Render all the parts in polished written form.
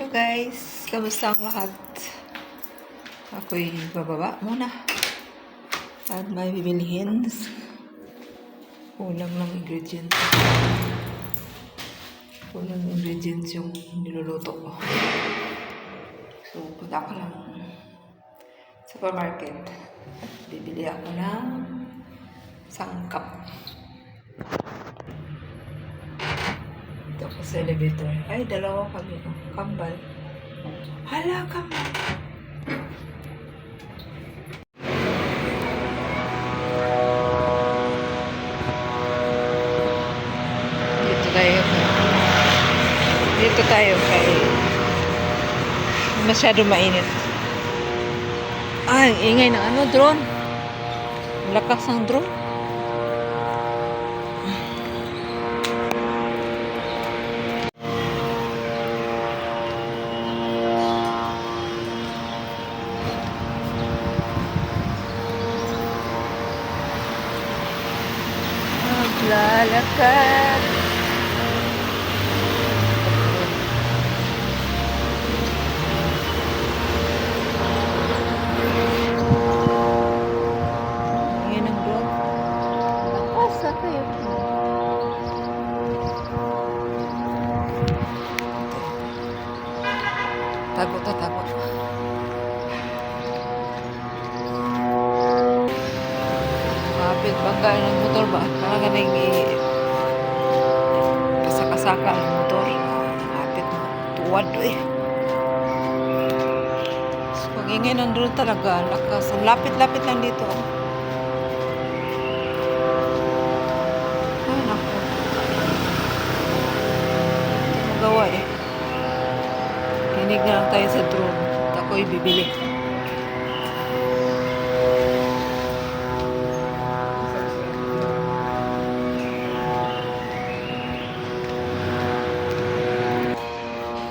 Hello guys, kamusta ang lahat? Ako'y bababa muna at may bibilihin. Kulang ng ingredients. Kulang ng ingredients yung niluluto ko. So, punta ko lang supermarket at bibili ako ng sangkap. Ito ko sa elevator. Ay, dalawa kami. Kambal. Hala, kambal. Dito tayo kay masyado mainit. Ay, ingay ng ano, drone. Lakas ng drone. Maglalakad. Tago. Kapit bangga ng motor ba? Parang ganang kasaka ng motor. Kapit mo. Tuwad eh. So, pag-ingay ng drone talaga. Lakas. Ang lapit-lapit lang dito. Ay, naku. Ito magawa eh. Kinig na lang tayo sa drone. At ako'y bibili.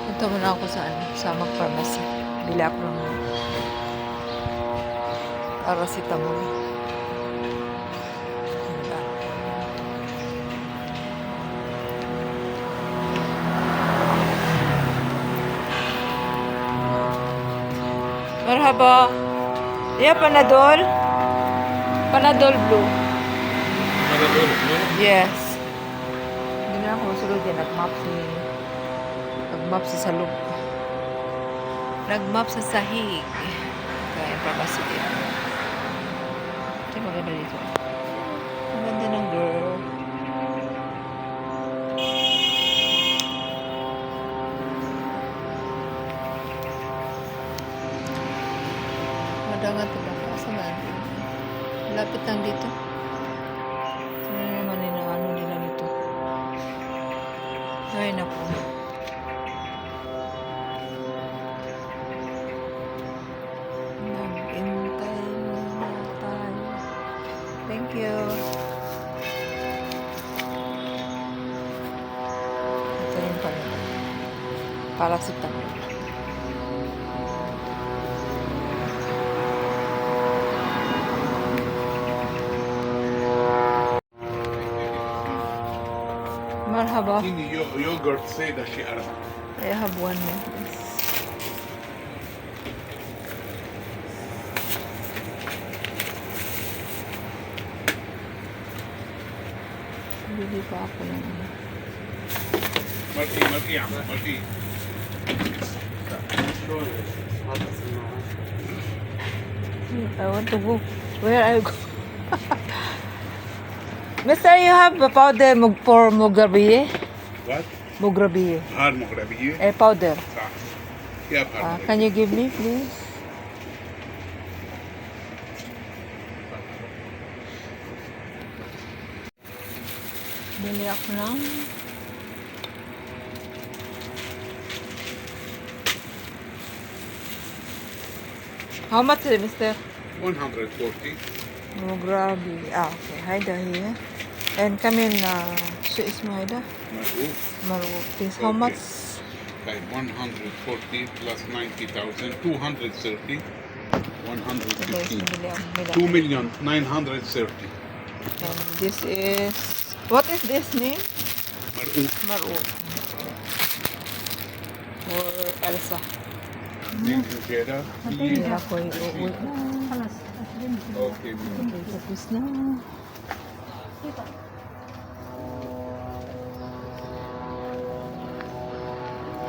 Punta muna ako sa mag-pharmacy. Bili ako ng paracetamol. Marhaba. Yeah, Panadol. Panadol Blue. Panadol Blue? Yes. Hindi na ako sulod yan. Nag-map si Salog. Nag-map sa sahig. Kaya pharmacy din. Ito maganda dito. Ang ganda ng girl. Madangat ito ba? Asa na? Lapit lang dito. Ano naman ano nila dito? Ay, naku. Nag-intay muna tayo. Thank you. Ito yung paracetamol. Marhaba. Yogurt سادة شيء أربعة. I have one more, please. Bili pa ako ng مرقي عم مرقي. I want to go. Where I go? Mister, you have a powder for Mugrabiye? What? Mugrabiye. بهار مغربية. A powder. صح. يا بهار. Can you give me, please? Bili ako ng How much is it, Mister? 140. Mugrabi. Okay. Haida here. And come in, شو اسمه هيدا? مرقوق. Marwo. Please. How Okay. much? طيب 140 plus 90,000 230 115 2 million 930. And this is... What is this name? مرقوق. Marwo. For Elsa. Name Jeddah. Hindi ako uuwi. Okay. Okay, tapos na.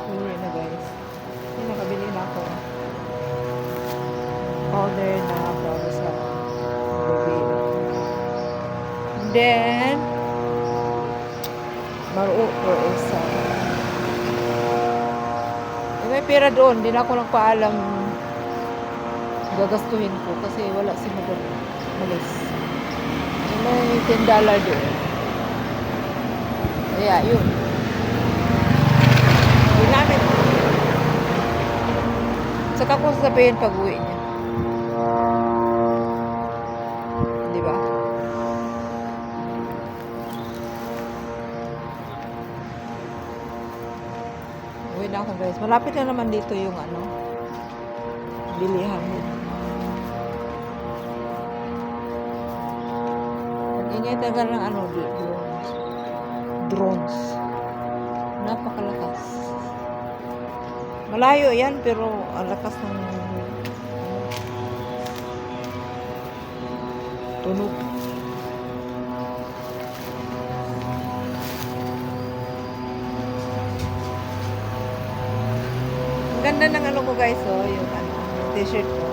Uwi na guys. Hindi, nakabili na ako. Order na para sa baby. And then, maruo for Elsa. May pera doon, hindi na ako nagpaalam gagastuhin ko kasi wala si Madam Malis. May $10 doon. Kaya yun. Ginamit ko. Saka ko sasabihin pag uwi niya. Di ba? Uwi na ako guys. Malapit na naman dito yung ano, bilihan dito. Ingay tagal ng ano, drones. Napakalakas. Malayo yan pero ang lakas ng tunog. Ang ganda ng ano ko guys, oh, yung ano, t-shirt ko.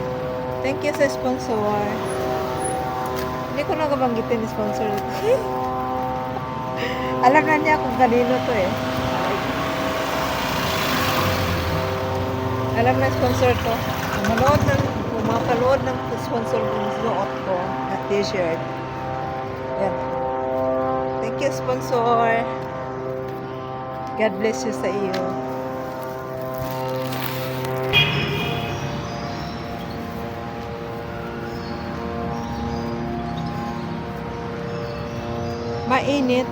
Thank you sa sponsor. Hindi ko na kabanggitin yung sponsor. Alam na niya kung kanino to eh. Alam na sponsor to. Kung mapalood ng sponsor ng suot ko na t-shirt. Yan. Thank you sponsor. God bless you sa iyo. Mainit.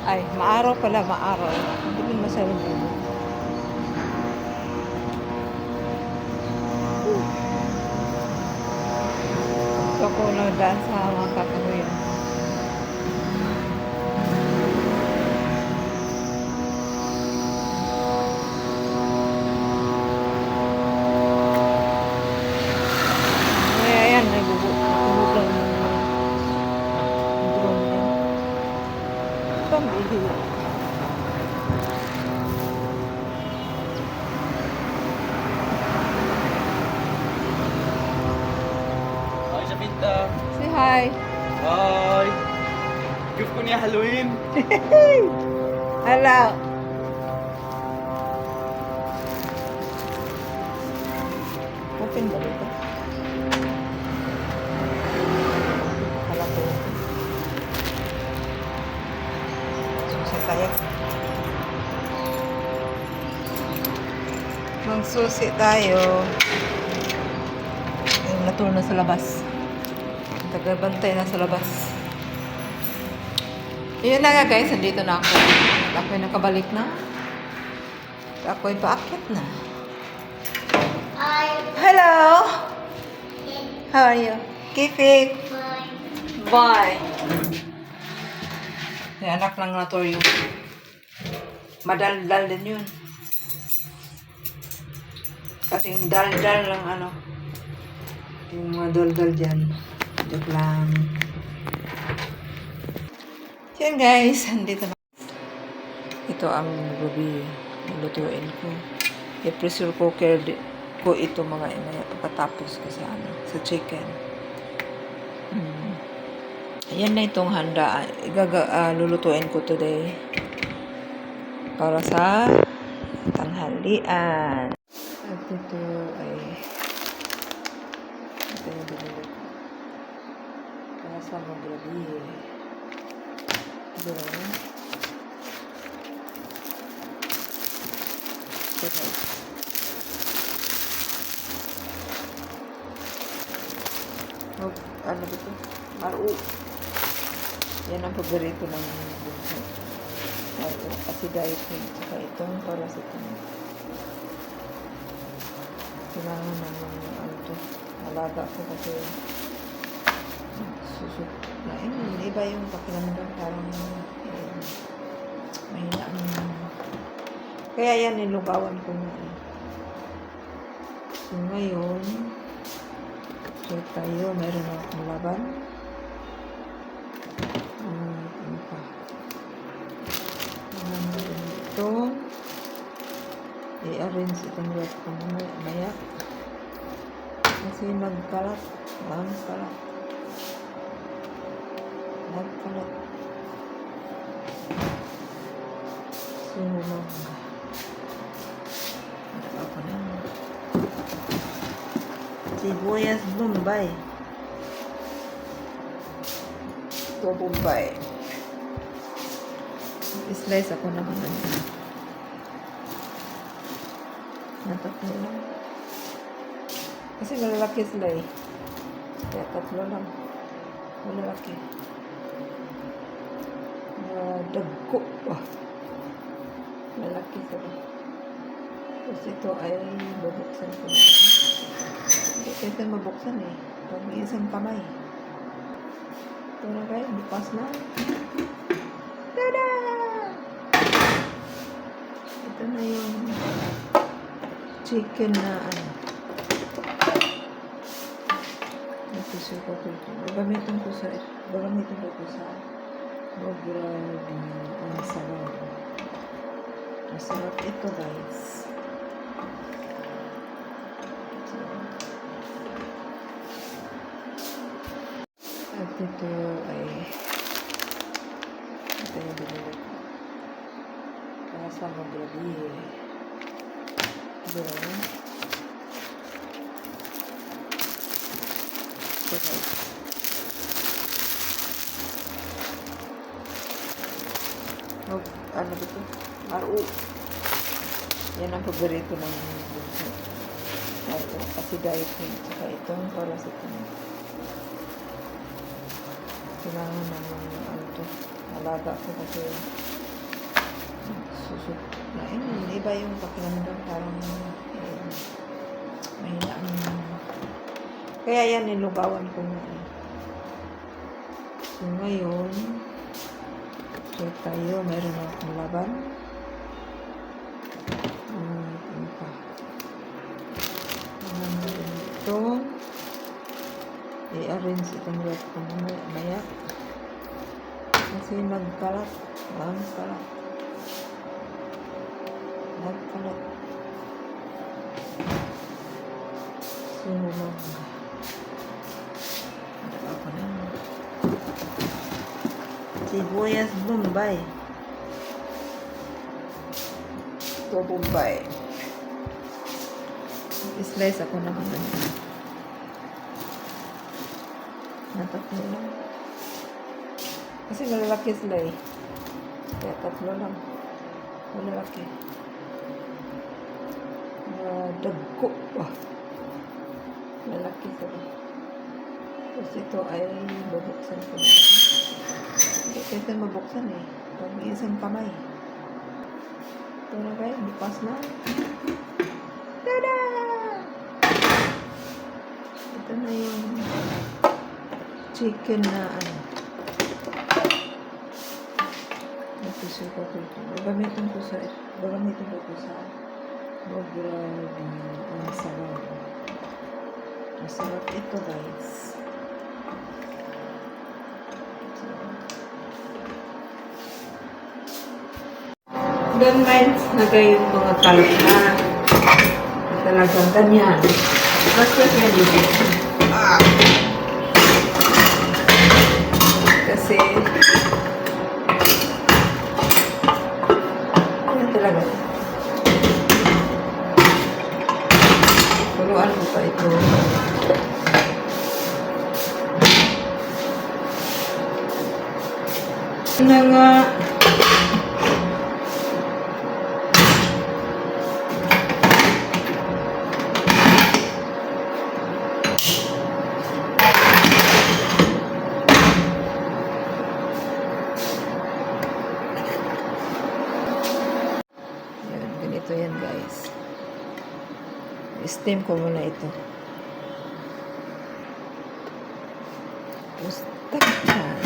Ay, maaraw pala, maaraw. Hindi ko masyadong init. Ito ko na daan sa mga kakahuyan. Ayan, nagugulog lang ng drone yan. Pambili. Hi, Sabita. Say hi. Hi. Gift ko niya Halloween. Hello. Open ba dito? Hala ko. Susi tayo. Magsusi tayo. Ay, naturo na sa labas. Tagabantay na sa labas. Yun na nga guys, nandito na ako. Ako'y nakabalik na. Ako'y paakyat na. Hello! How are you? Kifik? Bye. Yung anak ng Notorio. Madaldal din yun. Kasing daldal lang ano. Yung mga daldal dyan. Joke lang. So yun guys, andito na. Ito ang gabi. Nilutuin ko. I-pressure cooker ko ito mga inaya pagkatapos ko sa ano, sa chicken. Ayan na itong handa. Lulutuin ko today para sa tanghalian. At ito ay ito yung binili ko para sa magabi. Ito guys. Ano ba ito? Maru. Yan ang paborito ng bunso. Maru. Kasi dieting. Saka itong para sa ito. Kailangan naman ano ito. Alaga ko kasi susuk. Iba yung pakiramdam. Parang mahina kaya yan nilugawan ko na so ngayon check tayo, meron akong laban ano pa ito i-arrange itong rep ko maya kasi nagkalat nagkalat sunog ako na sibuyas Bombay ito Bombay slice ako na natatlo lang kasi malalaki sila kaya tatlo lang malalaki dagko malaki sila tapos ito ay babuksan ko na ito mabuksan pag may isang kamay ito na guys, bukas na tada! Ito na yung chicken na nagsusuko ko ito gagamitin ko sa grabe ang sarap masarap ito guys at ito ay ito yung binili kasama grabe ito guys ano dito? RO. Yan ang paborito ng bunso. RO. Kasi diet cream. Saka itong paracetamol. Kailangan naman ano to. Alaga ko kasi susuk. Iba yung pakiramdam. Parang mahina kaya yan nilugawan ko na so ngayon check tayo, meron akong laban ano pa ito i-arrange itong rep ko maya kasi nagkalat sunog ako na sibuyas Bombay ito Bombay slice ako na natatlo lang kasi malalaki sila kaya tatlo lang malalaki dagko malaki sila tapos ito ay babuksan ko na ito mabuksan pag may isang kamay ito na guys, bukas na tada! Ito na yung chicken na nagsusuko ko ito gagamitin ko sa grabe ang sarap masarap ito guys don't mind na kayo mga kalat na talagang ganyan basta yan dito kasi yan talaga turuan ko pa ito na nga ganito yan guys steam ko muna ito tapos takpan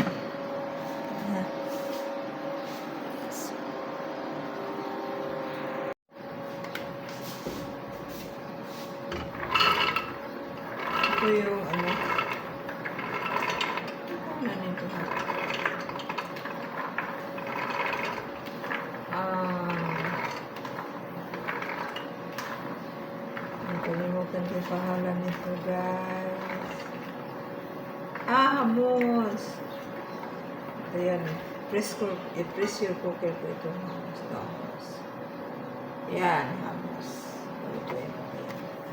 Ito yung ano. Ano nito ha? Nakalimutan ko yung pangalan nito, guys. Hamos. Ito yan. Pressure cooker ko ito. Hamos. Yan, hamos. Ito yan.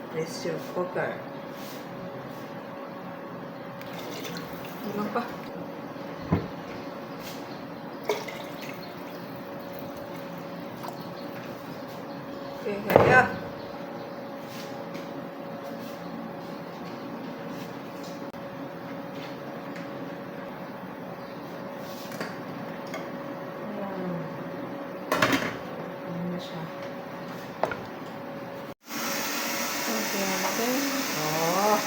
Pressure cooker. Ano pa? Okay, kaya. Okay, natin. Oh.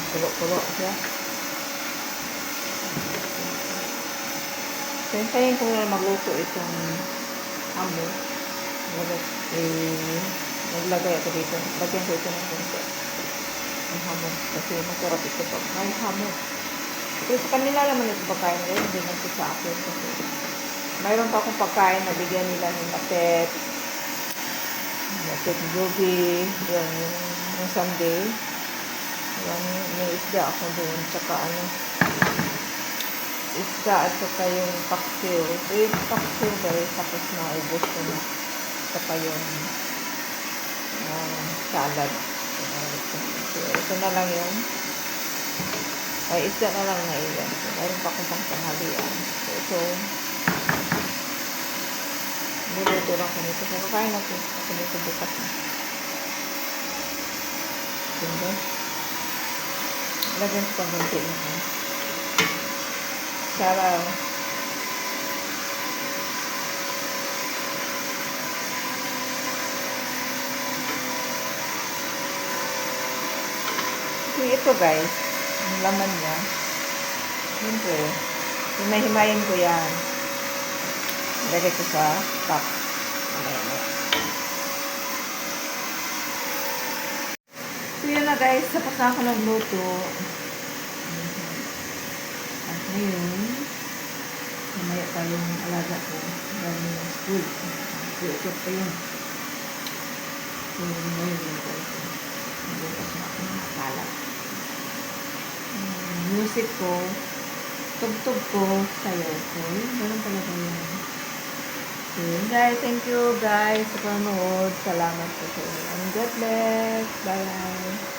Pulo-pulo siya. Hintayin ko na magluto itong hamo. Naglagay ako dito. Lagyan ko ito ng konti. Ang hamo. Kasi masarap ito pag may hamo. Pero sa kanila naman ito pagkain nila. Hindi lang ito sa akin. Kasi mayroon pa akong pagkain na bigyan nila ng lapet. Lapet gobi. Yung Sunday. May isda ako doon. Tsaka ano. Isda at saka yung paksiw. Yung paksiw guys. Tapos naubos ko na. Saka yung salad. So, ito na lang yung isda na lang na ilan. So, mayroon pa akong pang tanghalian. So, ito niluto lang ko nito. So, kakain natin. Ako nito bukas na. Ganda. Lagyan ko pang ganti na ko. Saraw. So, ito guys, yung laman niya. Siyempre, himahimayin ko yan. Lagay ko sa top. So, yun na guys, tapos na ako nagluto. At ngayon, mamaya pa yung alaga ko. Dahil yung school. Ikot pa yun. So, ngayon yun guys. Bukas na ako ng kalat. Music ko, tugtog ko, sayaw ko. Ganun talaga yun. So, guys, thank you guys sa panonood. Salamat po sa inyo. And God bless. Bye.